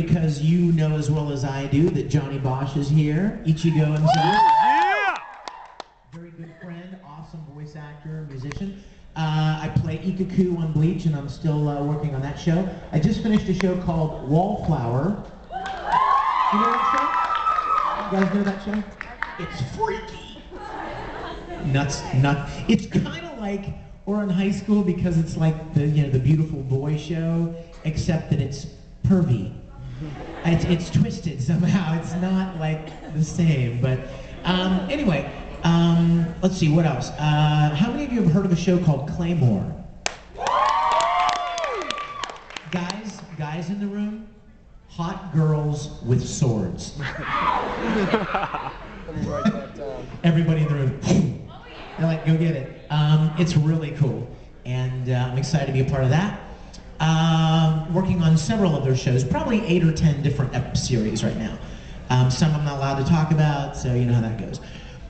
because you know as well as I do that Johnny Bosch is here. Ichigo himself. Yeah! Very good friend, awesome voice actor, musician. I play Ikaku on Bleach, and I'm still working on that show. I just finished a show called Wallflower. You know that show? You guys know that show? It's freaky. Nuts. It's kind of like Ouran High School because it's like the the beautiful boy show, except that it's pervy. It's twisted somehow. It's not like the same. But anyway. Let's see, what else? How many of you have heard of a show called Claymore? Guys in the room? Hot girls with swords. Everybody in the room. They're like, go get it. It's really cool. And I'm excited to be a part of that. Working on several of their shows, probably 8 or 10 different series right now. Some I'm not allowed to talk about, so you know how that goes.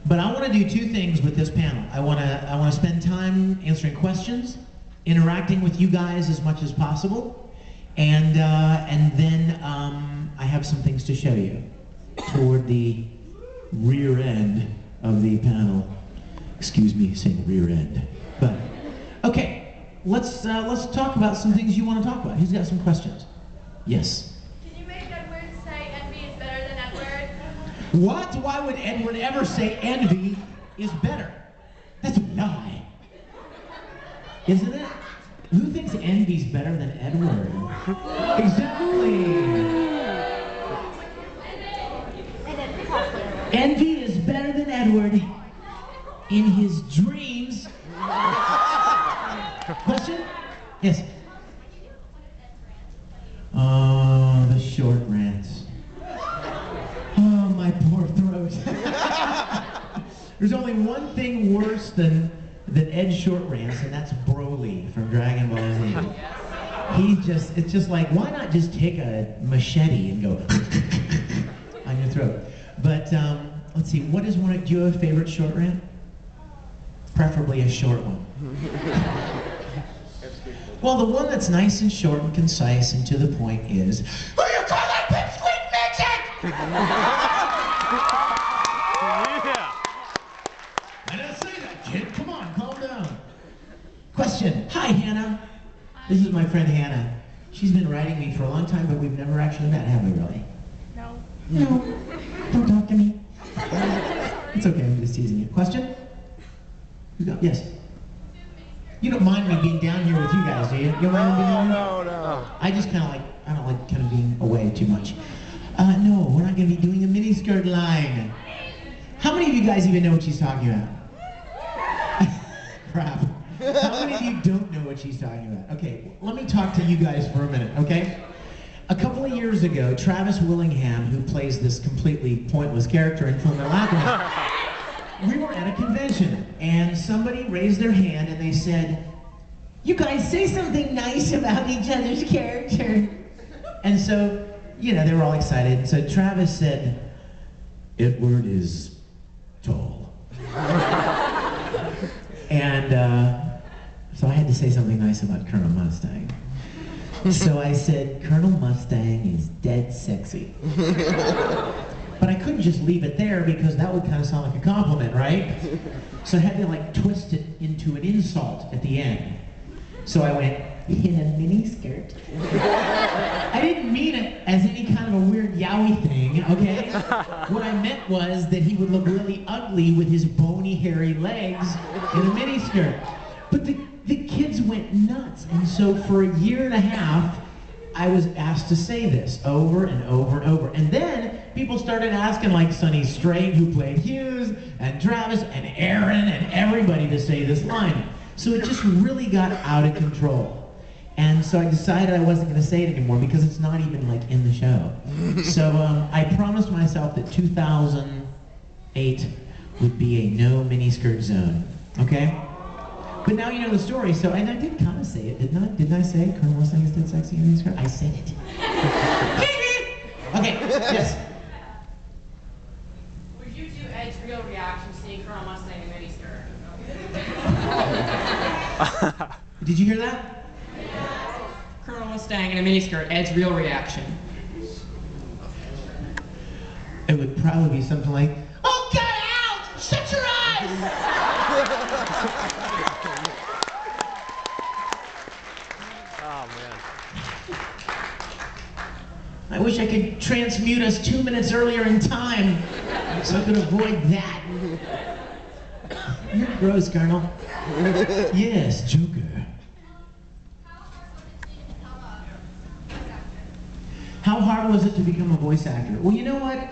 But I want to do 2 things with this panel. I want to spend time answering questions, interacting with you guys as much as possible, and then I have some things to show you toward the rear end of the panel. Excuse me saying rear end, but okay. Let's talk about some things you want to talk about. Who's got some questions? Yes. What? Why would Edward ever say envy is better? That's a lie. Isn't it? Who thinks envy's better than Edward? Exactly. Envy is better than Edward in his dreams. Question? Yes. Oh, the short rants. Oh, my poor throat. There's only one thing worse than Ed's short rants, and that's Broly from Dragon Ball Z. It's just like, why not just take a machete and go on your throat? But let's see, do you have a favorite short rant? Preferably a short one. Well, the one that's nice and short and concise and to the point is, who you call that pipsqueak midget? Yeah. I didn't say that, kid. Come on, calm down. Question. Hi, Hannah. This is my friend Hannah. She's been writing me for a long time, but we've never actually met, have we, really? No. No. Don't talk to me. It's okay, I'm just teasing you. Question? Yes. You don't mind me being down here with you guys, do you? You don't mind me being down here? No. I just kind of like, I don't like kind of being away too much. No, we're not going to be doing a miniskirt line. How many of you guys even know what she's talking about? Crap. How many of you don't know what she's talking about? Okay, let me talk to you guys for a minute, okay? A couple of years ago, Travis Willingham, who plays this completely pointless character in Full Metal Alchemist, we were at a convention, and somebody raised their hand and they said, "You guys say something nice about each other's character." And so, you know, they were all excited. So Travis said, "Edward is tall." And so I had to say something nice about Colonel Mustang. So I said, "Colonel Mustang is dead sexy." But I couldn't just leave it there because that would kind of sound like a compliment, right? So I had to like twist it into an insult at the end. So I went, "In a miniskirt." I didn't mean it as any kind of a weird yowie thing, okay? What I meant was that he would look really ugly with his bony, hairy legs in a miniskirt. But the kids went nuts, and so for a year and a half, I was asked to say this over and over and over. And then people started asking like Sonny Strait, who played Hughes, and Travis, and Aaron, and everybody to say this line. So it just really got out of control. And so I decided I wasn't going to say it anymore because it's not even like in the show. So I promised myself that 2008 would be a no miniskirt zone, okay? But now you know the story, so, and I did kind of say it, didn't I? Didn't I say Colonel Mustang is dead sexy in a miniskirt? I said it. Okay, yes? Would you do Ed's real reaction seeing Colonel Mustang in miniskirt? Did you hear that? Colonel Mustang in a miniskirt, Ed's real reaction. it would probably be something like, "Oh, get out! Shut your eyes!" Oh, man. I wish I could transmute us 2 minutes earlier in time so I could avoid that. You're gross, Colonel. Yes, Joker. How hard was it to become a voice actor? Well, you know what?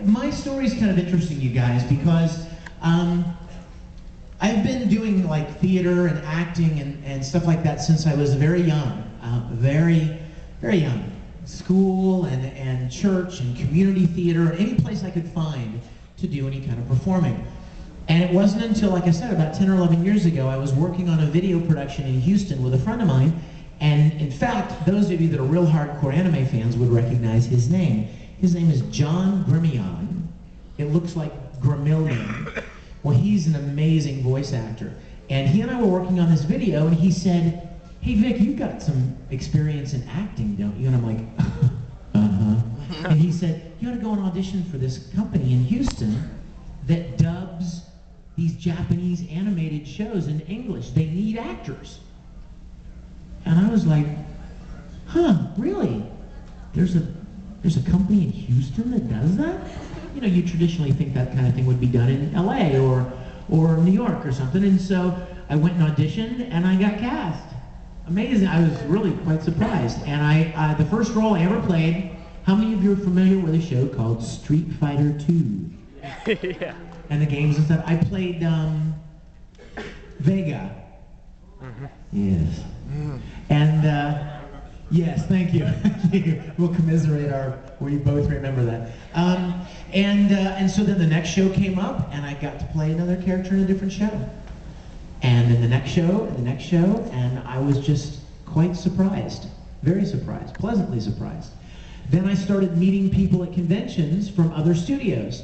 My story's kind of interesting, you guys, because I've been doing like theater and acting and stuff like that since I was very young, very young. School and church and community theater, any place I could find to do any kind of performing. And it wasn't until, like I said, about 10 or 11 years ago, I was working on a video production in Houston with a friend of mine. And in fact, those of you that are real hardcore anime fans would recognize his name. His name is John Grimion. It looks like Gramillion. Well, he's an amazing voice actor. And he and I were working on this video, and he said, "Hey Vic, you've got some experience in acting, don't you?" And I'm like, uh-huh. And he said, "You ought to go and audition for this company in Houston that dubs these Japanese animated shows in English. They need actors." And I was like, "Huh, really? There's a company in Houston that does that?" You know, you traditionally think that kind of thing would be done in LA or New York or something. And so I went and auditioned and I got cast. Amazing. I was really quite surprised. And I the first role I ever played, how many of you are familiar with a show called Street Fighter 2? Yeah. And the games and stuff? I played Vega. Mm-hmm. Yes. And yes, thank you. We'll commiserate we both remember that. And so then the next show came up and I got to play another character in a different show. And then the next show, and I was just quite surprised, very surprised, pleasantly surprised. Then I started meeting people at conventions from other studios.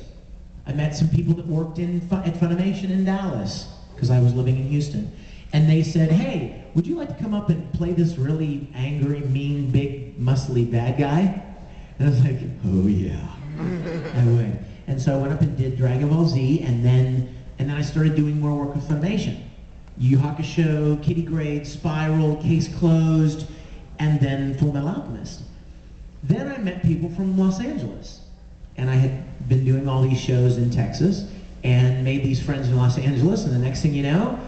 I met some people that worked at Funimation in Dallas, because I was living in Houston. And they said, "Hey, would you like to come up and play this really angry, mean, big, muscly bad guy?" And I was like, "Oh yeah, I would." And so I went up and did Dragon Ball Z, and then I started doing more work with Funimation. Yu Yu Hakusho, Kitty Grade, Spiral, Case Closed, and then Full Metal Alchemist. Then I met people from Los Angeles, and I had been doing all these shows in Texas, and made these friends in Los Angeles, and the next thing you know,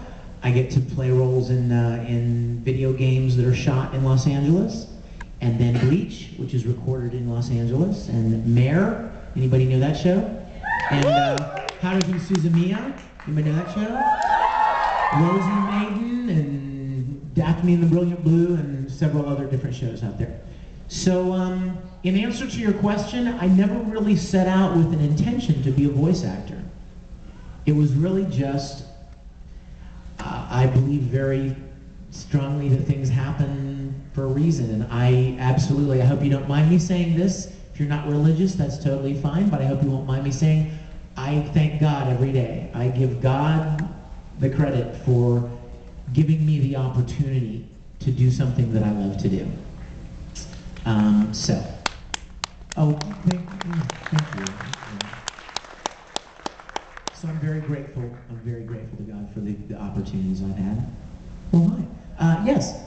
I get to play roles in video games that are shot in Los Angeles, and then Bleach, which is recorded in Los Angeles, and Mare, anybody know that show? And Haruhi Suzumiya, anybody know that show? Rosie Maiden and Daphne and the Brilliant Blue and several other different shows out there. So in answer to your question, I never really set out with an intention to be a voice actor. It was really just, I believe very strongly that things happen for a reason. And I hope you don't mind me saying this. If you're not religious, that's totally fine, but I hope you won't mind me saying, I thank God every day. I give God the credit for giving me the opportunity to do something that I love to do. Thank you. So I'm very grateful. I'm very grateful to God for the opportunities I've had. Well, hi. Yes.